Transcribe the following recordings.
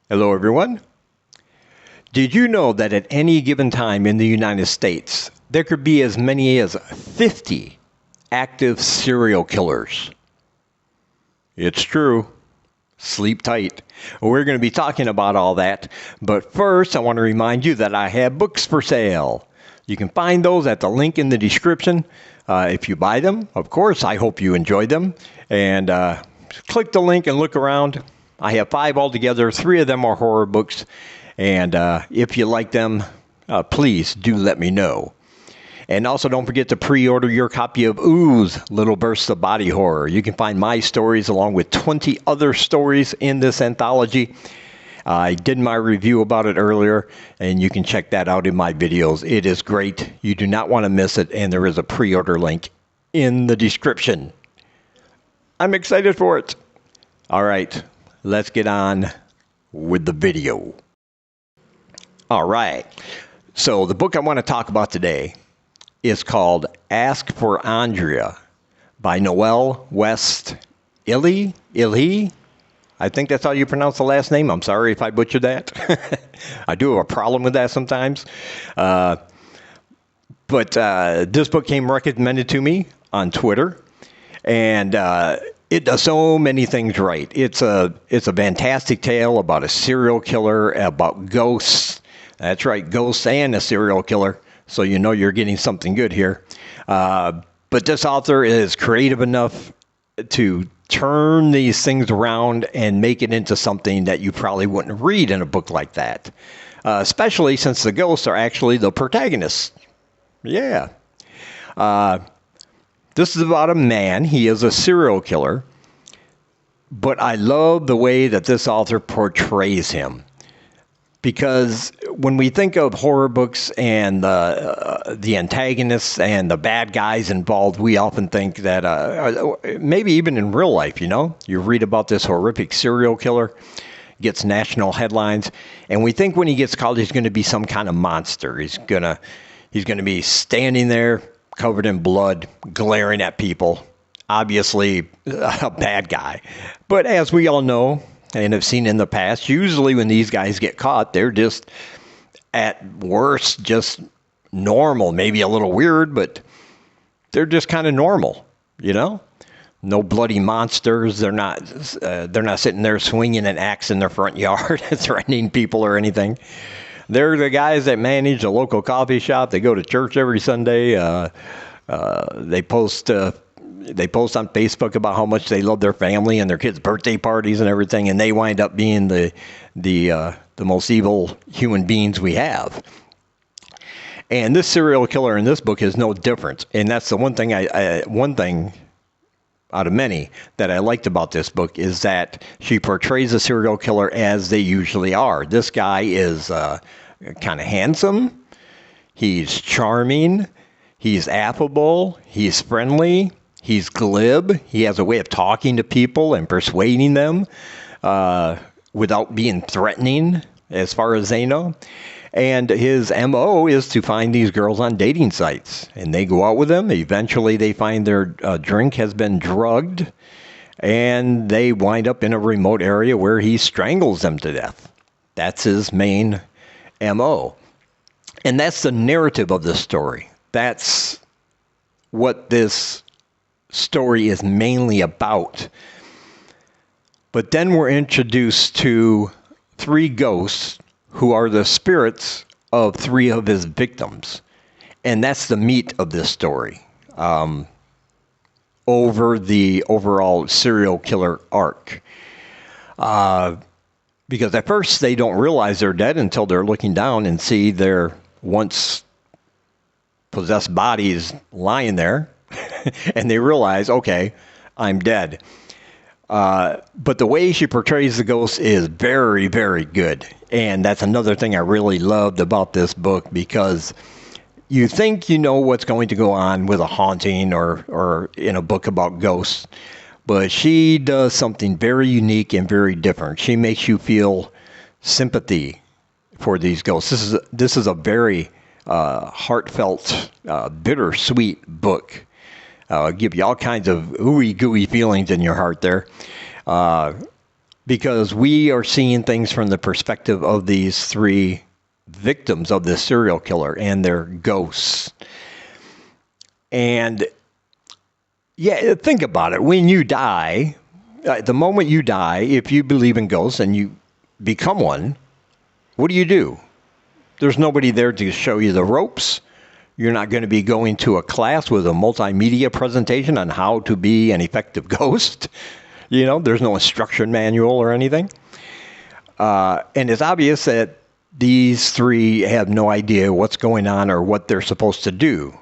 Hello, everyone. Did you know that at any given time in the United States, there could be as many as 50 active serial killers? It's true. Sleep tight. We're going to be talking about all that, but first I want to remind you that I have books for sale. You can find those at the link in the description. If you buy them, of course, I hope you enjoy them. And click the link and look around. I have 5 altogether. 3 of them are horror books. And if you like them, please do let me know. And also don't forget to pre-order your copy of Ooze, Little Bursts of Body Horror. You can find my stories along with 20 other stories in this anthology. I did my review about it earlier, and you can check that out in my videos. It is great. You do not want to miss it, and there is a pre-order link in the description. I'm excited for it. All right, let's get on with the video. All right, so the book I want to talk about today is called FOR ANDREA by Noelle Ihli. I think that's how you pronounce the last name. I'm sorry if I butchered that. I do have a problem with that sometimes. But this book came recommended to me on Twitter, and it does so many things right. It's a fantastic tale about a serial killer, about ghosts. That's right, ghosts and a serial killer. So you know you're getting something good here. But this author is creative enough to turn these things around and make it into something that you probably wouldn't read in a book like that. Especially since the ghosts are actually the protagonists. Yeah. This is about a man. He is a serial killer. But I love the way that this author portrays him. Because when we think of horror books and the antagonists and the bad guys involved, we often think that maybe even in real life, you read about this horrific serial killer, gets national headlines, and we think when he gets caught, he's going to be some kind of monster. He's going to be standing there covered in blood, glaring at people, obviously a bad guy. But as we all know, and have seen in the past, usually when these guys get caught, they're just, at worst, just normal. Maybe a little weird, but they're just kind of normal, No bloody monsters. They're not sitting there swinging an axe in their front yard, threatening people or anything. They're the guys that manage a local coffee shop. They go to church every Sunday. They post on Facebook about how much they love their family and their kids' birthday parties and everything, and they wind up being the most evil human beings we have. And this serial killer in this book is no different. And that's the one thing out of many that I liked about this book is that she portrays a serial killer as they usually are. This guy is kind of handsome. He's charming. He's affable. He's friendly. He's glib. He has a way of talking to people and persuading them without being threatening, as far as they know. And his MO is to find these girls on dating sites. And they go out with him. Eventually, they find their drink has been drugged. And they wind up in a remote area where he strangles them to death. That's his main MO. And that's the narrative of the story. That's what this story is mainly about. But then we're introduced to 3 ghosts who are the spirits of 3 of his victims. And that's the meat of this story over the overall serial killer arc. Because at first they don't realize they're dead until they're looking down and see their once possessed bodies lying there. And they realize, okay, I'm dead. But the way she portrays the ghost is very, very good. And that's another thing I really loved about this book, because you think you know what's going to go on with a haunting or in a book about ghosts. But she does something very unique and very different. She makes you feel sympathy for these ghosts. This is a very heartfelt, bittersweet book. Give you all kinds of ooey gooey feelings in your heart there. because we are seeing things from the perspective of these three victims of this serial killer and their ghosts. And yeah, think about it. When you die, the moment you die, if you believe in ghosts and you become one, what do? There's nobody there to show you the ropes. You're not going to be going to a class with a multimedia presentation on how to be an effective ghost. There's no instruction manual or anything. And it's obvious that these three have no idea what's going on or what they're supposed to do.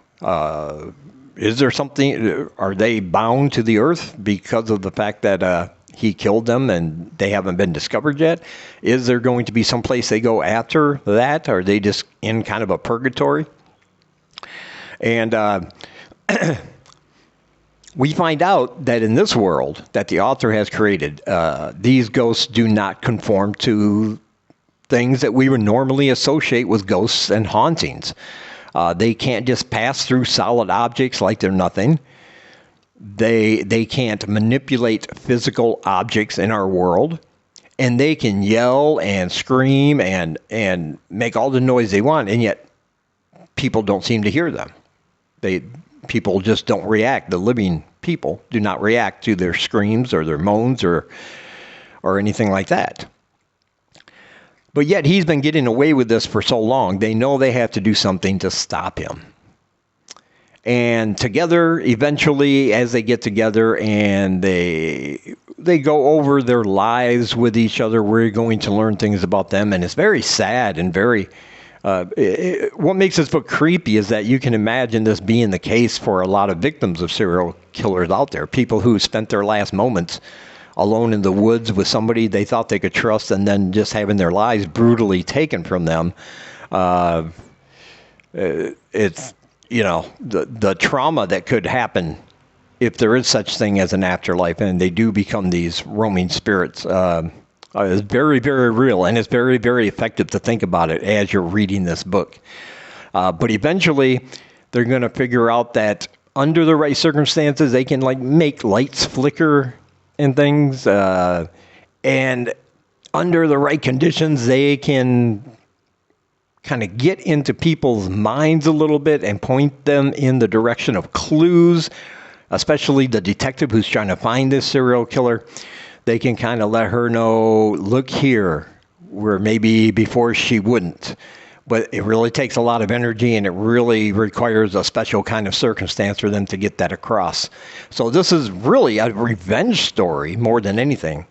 Is there something, are they bound to the earth because of the fact that he killed them and they haven't been discovered yet? Is there going to be some place they go after that? Or are they just in kind of a purgatory? And we find out that in this world that the author has created, these ghosts do not conform to things that we would normally associate with ghosts and hauntings. They can't just pass through solid objects like they're nothing. They can't manipulate physical objects in our world. And they can yell and scream and make all the noise they want, and yet people don't seem to hear them. People just don't react. The living people do not react to their screams or their moans or anything like that. But yet he's been getting away with this for so long, they know they have to do something to stop him. And together, eventually, as they get together and they go over their lives with each other, we're going to learn things about them. And it's very sad and very... what makes this book creepy is that you can imagine this being the case for a lot of victims of serial killers out there. People who spent their last moments alone in the woods with somebody they thought they could trust and then just having their lives brutally taken from them. It's, the trauma that could happen if there is such thing as an afterlife and they do become these roaming spirits. Is very, very real, and it's very, very effective to think about it as you're reading this book. But eventually, they're going to figure out that under the right circumstances, they can make lights flicker and things, and under the right conditions, they can kind of get into people's minds a little bit and point them in the direction of clues, especially the detective who's trying to find this serial killer. They can kind of let her know, look here, where maybe before she wouldn't. But it really takes a lot of energy, and it really requires a special kind of circumstance for them to get that across. So this is really a revenge story more than anything.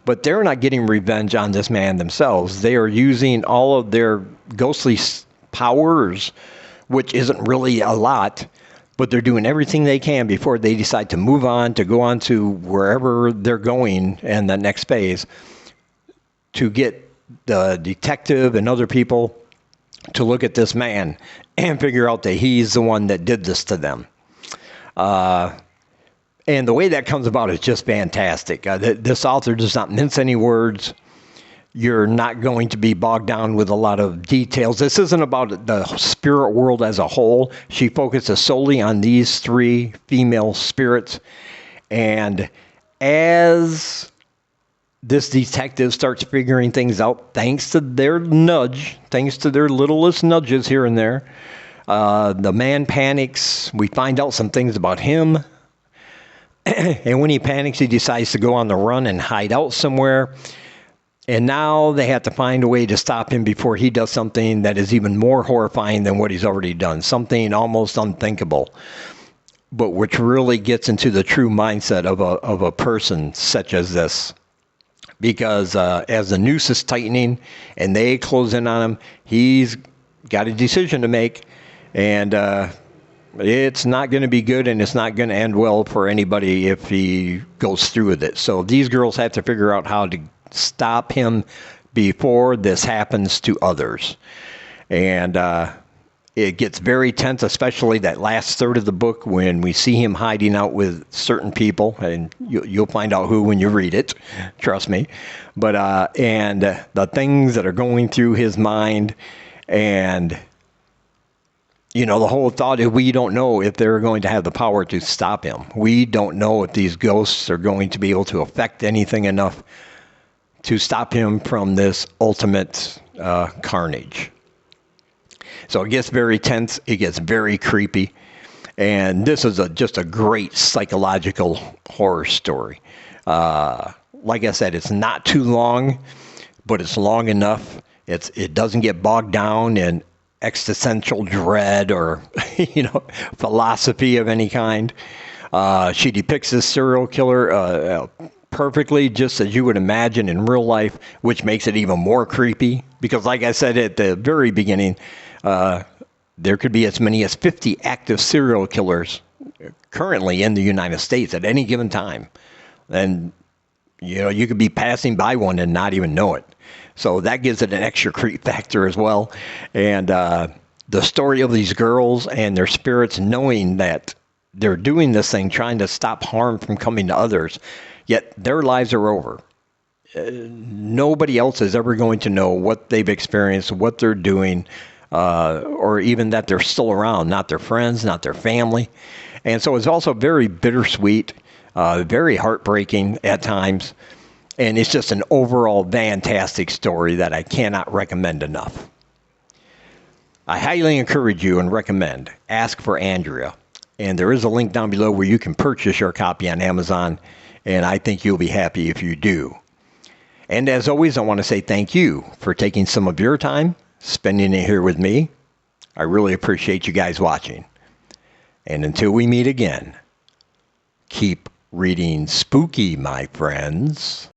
But they're not getting revenge on this man themselves. They are using all of their ghostly powers, which isn't really a lot, but they're doing everything they can before they decide to move on, to go on to wherever they're going in the next phase, to get the detective and other people to look at this man and figure out that he's the one that did this to them. And the way that comes about is just fantastic. This author does not mince any words. You're not going to be bogged down with a lot of details. This isn't about the spirit world as a whole. She focuses solely on these three female spirits. And as this detective starts figuring things out, thanks to their nudge, thanks to their littlest nudges here and there, the man panics. We find out some things about him. And when he panics, he decides to go on the run and hide out somewhere. And now they have to find a way to stop him before he does something that is even more horrifying than what he's already done. Something almost unthinkable, but which really gets into the true mindset of a person such as this. Because as the noose is tightening and they close in on him, he's got a decision to make. And it's not going to be good, and it's not going to end well for anybody if he goes through with it. So these girls have to figure out how to stop him before this happens to others. And it gets very tense, especially that last third of the book when we see him hiding out with certain people, and you'll find out who when you read it, trust me. But and the things that are going through his mind, and the whole thought is we don't know if they're going to have the power to stop him. We don't know if these ghosts are going to be able to affect anything enough to stop him from this ultimate carnage. So it gets very tense, it gets very creepy, and this is just a great psychological horror story. Like I said, it's not too long, but it's long enough. It doesn't get bogged down in existential dread or philosophy of any kind. She depicts this serial killer perfectly, just as you would imagine in real life, which makes it even more creepy. Because like I said at the very beginning, there could be as many as 50 active serial killers currently in the United States at any given time. And, you could be passing by one and not even know it. So that gives it an extra creep factor as well. And the story of these girls and their spirits, knowing that they're doing this thing, trying to stop harm from coming to others, yet their lives are over. Nobody else is ever going to know what they've experienced, what they're doing, or even that they're still around, not their friends, not their family. And so it's also very bittersweet, very heartbreaking at times. And it's just an overall fantastic story that I cannot recommend enough. I highly encourage you and recommend Ask for Andrea. And there is a link down below where you can purchase your copy on Amazon. And I think you'll be happy if you do. And as always, I want to say thank you for taking some of your time, spending it here with me. I really appreciate you guys watching. And until we meet again, keep reading spooky, my friends.